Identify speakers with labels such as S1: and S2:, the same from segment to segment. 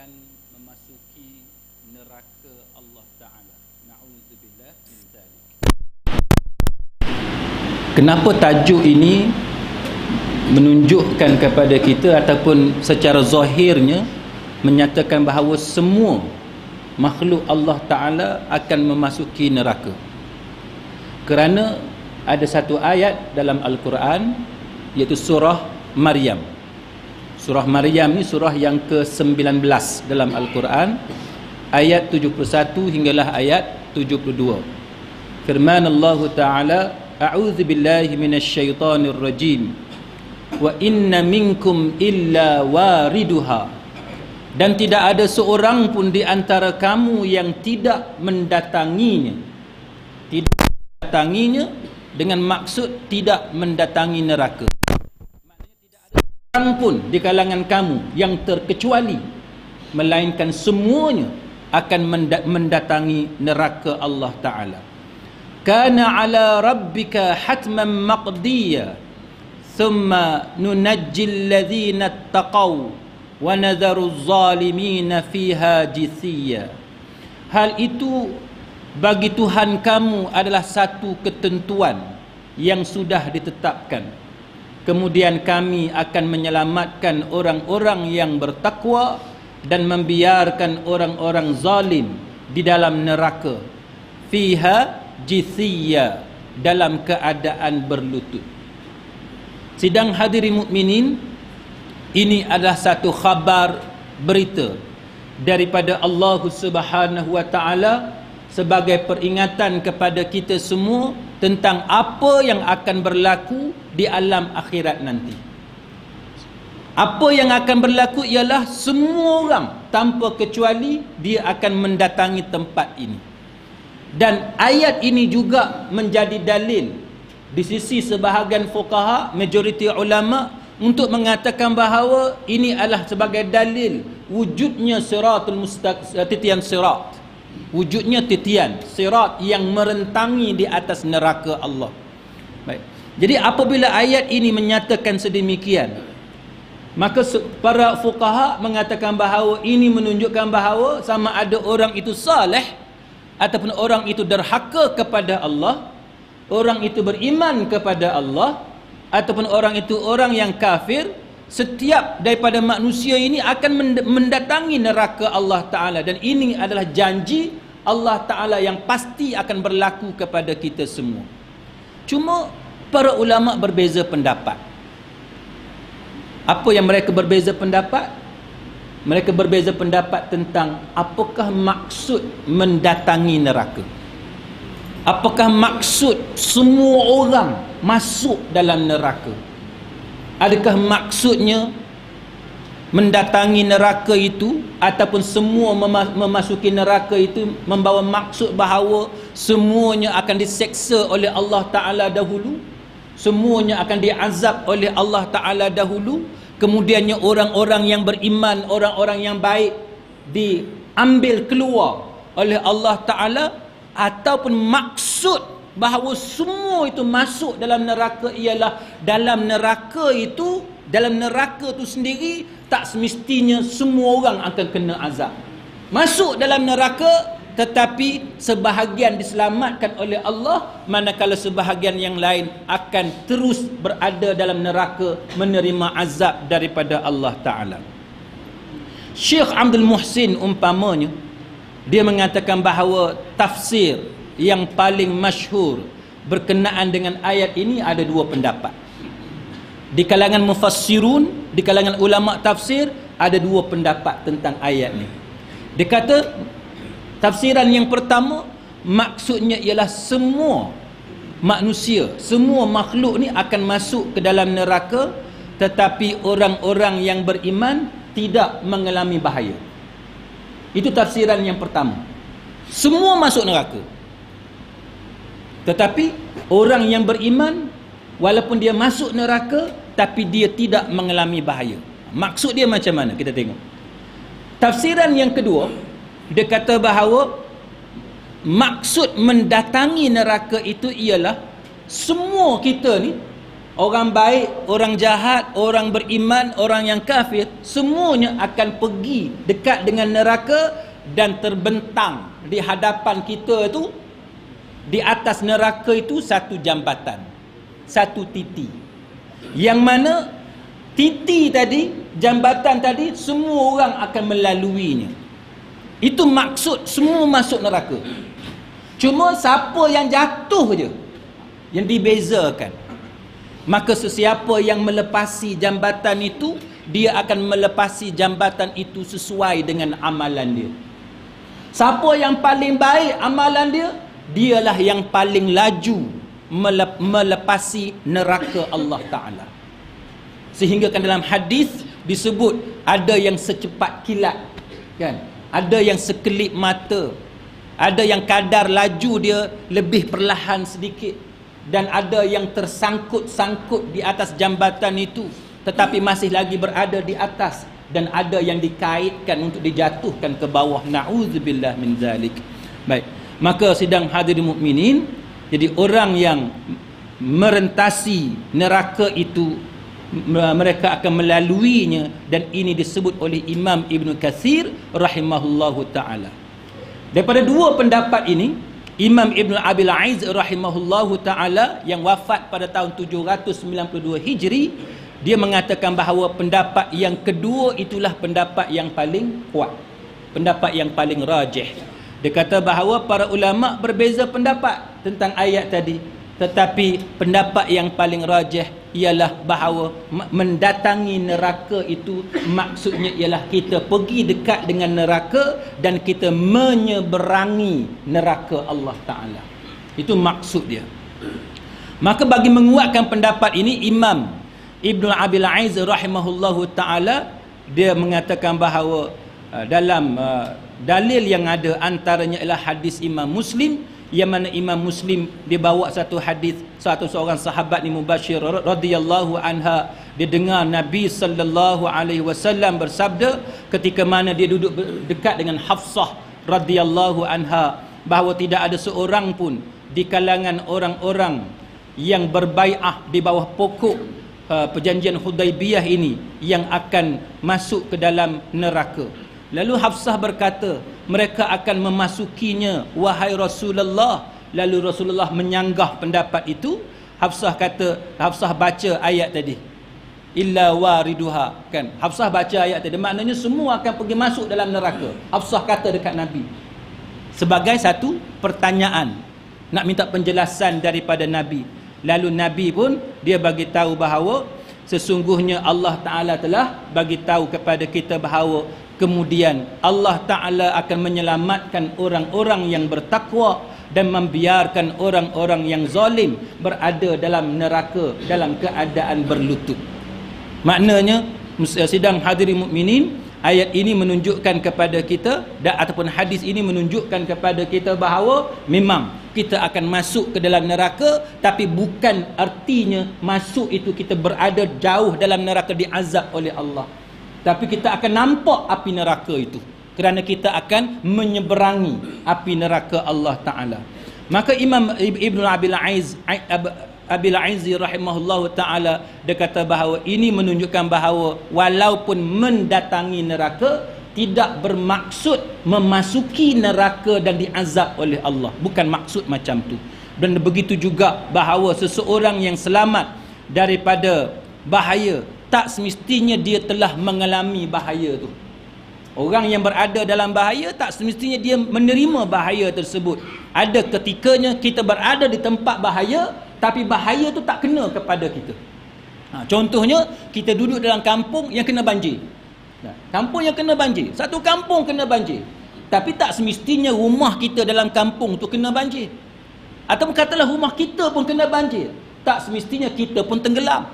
S1: akan memasuki neraka Allah Ta'ala. Na'udzubillah min dzalik. Kenapa tajuk ini menunjukkan kepada kita ataupun secara zahirnya menyatakan bahawa semua makhluk Allah Ta'ala akan memasuki neraka? Kerana ada satu ayat dalam Al-Quran, iaitu surah Maryam. Surah Maryam ni surah yang ke-19 dalam Al-Quran, ayat 71 hinggalah ayat 72. Firman Allah Ta'ala, a'udzu billahi minasyaitonir rajim, wa inna minkum illa wariduha, dan tidak ada seorang pun di antara kamu yang tidak mendatanginya. Tidak mendatanginya dengan maksud tidak mendatangi neraka. Orang pun di kalangan kamu yang terkecuali, melainkan semuanya akan mendatangi neraka Allah Ta'ala. Kana ala rabbika hatman maqdiya, thumma nunajjil ladhina attaqaw wa nadharu zalimina fiha jithiya. Hal itu bagi Tuhan kamu adalah satu ketentuan yang sudah ditetapkan. Kemudian kami akan menyelamatkan orang-orang yang bertakwa dan membiarkan orang-orang zalim di dalam neraka. Fiha jithiya, dalam keadaan berlutut. Sidang hadirin mukminin, ini adalah satu khabar berita daripada Allah Subhanahu wa Ta'ala sebagai peringatan kepada kita semua tentang apa yang akan berlaku di alam akhirat nanti. Apa yang akan berlaku ialah semua orang tanpa kecuali dia akan mendatangi tempat ini. Dan ayat ini juga menjadi dalil di sisi sebahagian fuqaha, majoriti ulama, untuk mengatakan bahawa ini adalah sebagai dalil wujudnya siratul mustaqim, titian sirat, wujudnya titian sirat yang merentangi di atas neraka Allah. Baik. Jadi apabila ayat ini menyatakan sedemikian, maka para fuqaha mengatakan bahawa ini menunjukkan bahawa sama ada orang itu saleh ataupun orang itu derhaka kepada Allah, orang itu beriman kepada Allah, ataupun orang itu orang yang kafir, setiap daripada manusia ini akan mendatangi neraka Allah Ta'ala. Dan ini adalah janji Allah Ta'ala yang pasti akan berlaku kepada kita semua. Cuma para ulama berbeza pendapat. Apa yang mereka berbeza pendapat? Mereka berbeza pendapat tentang apakah maksud mendatangi neraka. Apakah maksud semua orang masuk dalam neraka? Adakah maksudnya mendatangi neraka itu ataupun semua memasuki neraka itu membawa maksud bahawa semuanya akan diseksa oleh Allah Ta'ala dahulu, semuanya akan diazab oleh Allah Ta'ala dahulu, kemudiannya orang-orang yang beriman, orang-orang yang baik diambil keluar oleh Allah Ta'ala, ataupun maksud bahawa semua itu masuk dalam neraka ialah dalam neraka itu sendiri tak semestinya semua orang akan kena azab. Masuk dalam neraka tetapi sebahagian diselamatkan oleh Allah, manakala sebahagian yang lain akan terus berada dalam neraka menerima azab daripada Allah Ta'ala. Syekh Abdul Muhsin umpamanya, dia mengatakan bahawa tafsir yang paling masyhur berkenaan dengan ayat ini ada dua pendapat. Di kalangan mufassirun, di kalangan ulama tafsir, ada dua pendapat tentang ayat ni. Dia kata tafsiran yang pertama, maksudnya ialah semua manusia, semua makhluk ni akan masuk ke dalam neraka, tetapi orang-orang yang beriman tidak mengalami bahaya. Itu tafsiran yang pertama. Semua masuk neraka, tetapi orang yang beriman, walaupun dia masuk neraka, tapi dia tidak mengalami bahaya. Maksud dia macam mana? Kita tengok. Tafsiran yang kedua, dia kata bahawa maksud mendatangi neraka itu ialah semua kita ni Orang baik, orang jahat, orang beriman, orang yang kafir, semuanya akan pergi dekat dengan neraka dan terbentang di hadapan kita tu. Di atas neraka itu satu jambatan, satu titi. Yang mana titi tadi, jambatan tadi, semua orang akan melaluinya. Itu maksud semua masuk neraka. Cuma siapa yang jatuh je yang dibezakan. Maka sesiapa yang melepasi jambatan itu, dia akan melepasi jambatan itu sesuai dengan amalan dia. Siapa yang paling baik amalan dia, dialah yang paling laju melepasi neraka Allah Ta'ala. Sehingga kan dalam hadis disebut ada yang secepat kilat, kan? Ada yang sekelip mata, ada yang kadar laju dia lebih perlahan sedikit, dan ada yang tersangkut-sangkut di atas jambatan itu tetapi masih lagi berada di atas, dan ada yang dikaitkan untuk dijatuhkan ke bawah. Na'udzubillah min zalik. Baik, maka sidang hadirin mukminin, jadi orang yang merentasi neraka itu, mereka akan melaluinya, dan ini disebut oleh Imam Ibn Katsir rahimahullahu ta'ala. Daripada dua pendapat ini, Imam Ibn Abil Aiz rahimahullahu ta'ala yang wafat pada tahun 792 Hijri, dia mengatakan bahawa pendapat yang kedua itulah pendapat yang paling kuat, pendapat yang paling rajih. Dia kata bahawa para ulama berbeza pendapat tentang ayat tadi, tetapi pendapat yang paling rajih ialah bahawa mendatangi neraka itu maksudnya ialah kita pergi dekat dengan neraka dan kita menyeberangi neraka Allah Ta'ala. Itu maksud dia. Maka bagi menguatkan pendapat ini, Imam Ibn Abil Aiz rahimahullahu ta'ala, dia mengatakan bahawa dalam dalil yang ada antaranya ialah hadis Imam Muslim, yang mana Imam Muslim dia bawa satu hadis satu seorang sahabat ni Mubashir radhiyallahu anha, dia dengar Nabi sallallahu alaihi wasallam bersabda ketika mana dia duduk dekat dengan Hafsah radhiyallahu anha, bahawa tidak ada seorang pun di kalangan orang-orang yang berbai'ah di bawah pokok perjanjian Hudaibiyah ini yang akan masuk ke dalam neraka. Lalu Hafsah berkata, mereka akan memasukinya wahai Rasulullah. Lalu Rasulullah menyanggah pendapat itu. Hafsah kata, Hafsah baca ayat tadi, illa wariduha, kan? Hafsah baca ayat tadi, maknanya semua akan pergi masuk dalam neraka. Hafsah kata dekat Nabi sebagai satu pertanyaan, nak minta penjelasan daripada Nabi. Lalu Nabi pun dia bagi tahu bahawa sesungguhnya Allah Ta'ala telah bagi tahu kepada kita bahawa kemudian Allah Ta'ala akan menyelamatkan orang-orang yang bertakwa dan membiarkan orang-orang yang zalim berada dalam neraka dalam keadaan berlutut. Maknanya, sidang hadirin mukminin, ayat ini menunjukkan kepada kita ataupun hadis ini menunjukkan kepada kita bahawa memang kita akan masuk ke dalam neraka, tapi bukan artinya masuk itu kita berada jauh dalam neraka diazab oleh Allah, tapi kita akan nampak api neraka itu kerana kita akan menyeberangi api neraka Allah Ta'ala. Maka Imam Ibn Abil Aiz rahimahullahu ta'ala, dia kata bahawa ini menunjukkan bahawa walaupun mendatangi neraka tidak bermaksud memasuki neraka dan diazab oleh Allah, bukan maksud macam tu. Dan begitu juga bahawa seseorang yang selamat daripada bahaya tak semestinya dia telah mengalami bahaya tu. Orang yang berada dalam bahaya tak semestinya dia menerima bahaya tersebut. Ada ketikanya kita berada di tempat bahaya, tapi bahaya tu tak kena kepada kita. Contohnya, kita duduk dalam kampung yang kena banjir. Kampung yang kena banjir, satu kampung kena banjir, tapi tak semestinya rumah kita dalam kampung tu kena banjir. Atau katalah rumah kita pun kena banjir, tak semestinya kita pun tenggelam,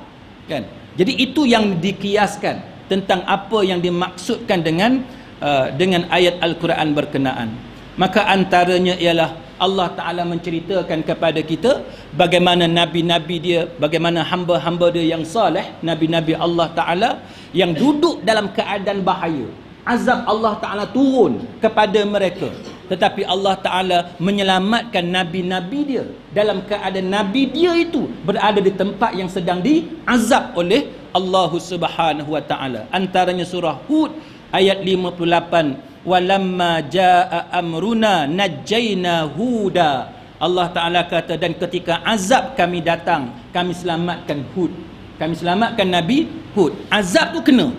S1: kan? Jadi itu yang dikiaskan tentang apa yang dimaksudkan dengan ayat Al-Quran berkenaan. Maka antaranya ialah Allah Ta'ala menceritakan kepada kita bagaimana nabi-nabi dia, bagaimana hamba-hamba dia yang saleh, nabi-nabi Allah Ta'ala yang duduk dalam keadaan bahaya. Azab Allah Ta'ala turun kepada mereka. tetapi Allah Ta'ala menyelamatkan Nabi-Nabi dia dalam keadaan Nabi dia itu berada di tempat yang sedang diazab oleh Allah Subhanahu Wa Ta'ala. Antaranya surah Hud ayat 58, walamma jaa amruna najjayna huda. Allah Ta'ala kata, dan ketika azab kami datang, kami selamatkan Hud. Kami selamatkan Nabi Hud. Azab tu kena,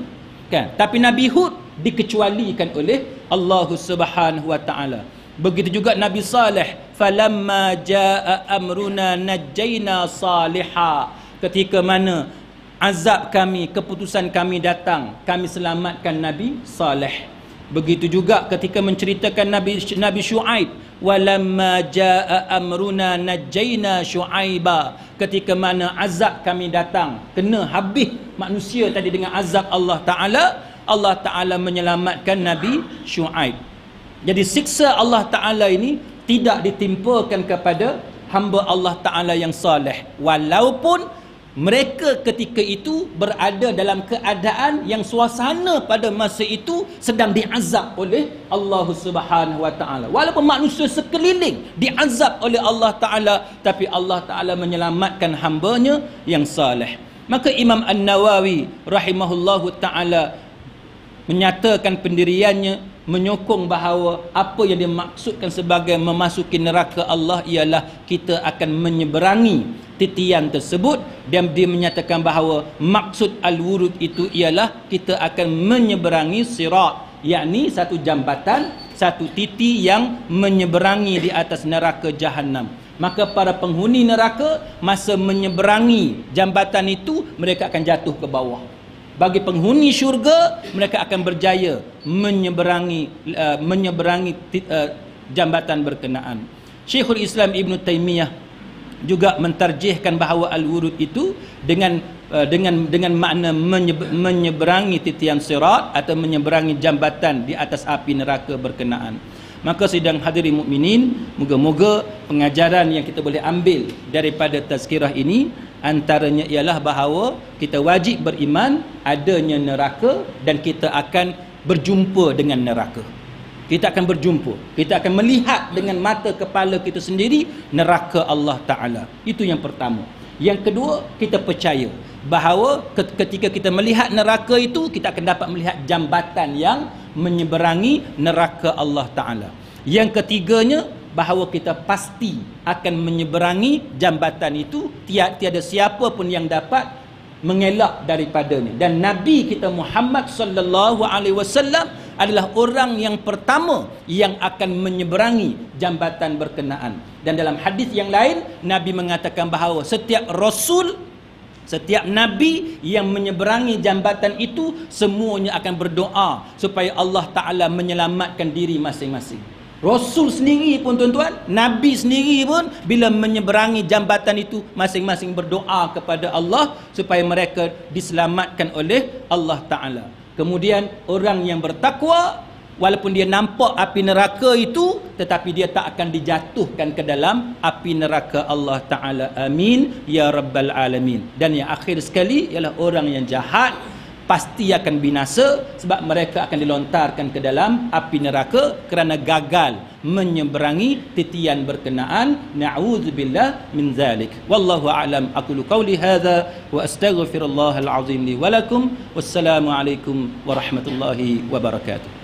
S1: kan? Tapi Nabi Hud dikecualikan oleh Allah Subhanahu Wa Ta'ala. Begitu juga Nabi Saleh, falamma jaa amruna najjayna saliha. Ketika mana azab kami, keputusan kami datang, kami selamatkan Nabi Saleh. Begitu juga ketika menceritakan Nabi Syuaib, walamma jaa amruna najjayna syuaiba. Ketika mana azab kami datang, kena habis manusia tadi dengan azab Allah Ta'ala, Allah Ta'ala menyelamatkan Nabi Syuaib. Jadi siksa Allah Ta'ala ini tidak ditimpakan kepada hamba Allah Ta'ala yang saleh, walaupun mereka ketika itu berada dalam keadaan yang suasana pada masa itu sedang diazab oleh Allah Subhanahu Wa Ta'ala. Walaupun manusia sekeliling diazab oleh Allah Ta'ala, tapi Allah Ta'ala menyelamatkan hambanya yang saleh. Maka Imam An-Nawawi rahimahullahu ta'ala menyatakan pendiriannya, menyokong bahawa apa yang dimaksudkan sebagai memasuki neraka Allah ialah kita akan menyeberangi titian tersebut, dan dia menyatakan bahawa maksud al-wurud itu ialah kita akan menyeberangi sirat, yakni satu jambatan, satu titi yang menyeberangi di atas neraka Jahannam. Maka para penghuni neraka masa menyeberangi jambatan itu, mereka akan jatuh ke bawah. Bagi penghuni syurga, mereka akan berjaya menyeberangi jambatan berkenaan. Syekhul Islam Ibn Taymiyah juga mentarjihkan bahawa al-wurud itu dengan makna menyeberangi titian sirat atau menyeberangi jambatan di atas api neraka berkenaan. Maka sidang hadirin mukminin, moga-moga pengajaran yang kita boleh ambil daripada tazkirah ini antaranya ialah bahawa kita wajib beriman adanya neraka dan kita akan berjumpa dengan neraka. Kita akan berjumpa, kita akan melihat dengan mata kepala kita sendiri neraka Allah Ta'ala. Itu yang pertama. Yang kedua, kita percaya bahawa ketika kita melihat neraka itu, kita akan dapat melihat jambatan yang menyeberangi neraka Allah Ta'ala. Yang ketiganya, bahawa kita pasti akan menyeberangi jambatan itu, tiada siapa pun yang dapat mengelak daripadanya. Dan Nabi kita Muhammad sallallahu alaihi wasallam adalah orang yang pertama yang akan menyeberangi jambatan berkenaan. Dan dalam hadis yang lain, Nabi mengatakan bahawa setiap rasul, setiap nabi yang menyeberangi jambatan itu, semuanya akan berdoa supaya Allah Ta'ala menyelamatkan diri masing-masing. Rasul sendiri pun tuan-tuan, nabi sendiri pun bila menyeberangi jambatan itu, masing-masing berdoa kepada Allah supaya mereka diselamatkan oleh Allah Ta'ala. Kemudian orang yang bertakwa, walaupun dia nampak api neraka itu, tetapi dia tak akan dijatuhkan ke dalam api neraka Allah Ta'ala. Amin ya Rabbal Alamin. Dan yang akhir sekali ialah orang yang jahat pasti akan binasa, sebab mereka akan dilontarkan ke dalam api neraka kerana gagal menyeberangi titian berkenaan. Na'udzubillah min zalik. Wallahu a'lam. Aqulu qawli hadza wa astaghfirullahal azim li wa lakum. Wassalamu alaikum warahmatullahi wabarakatuh.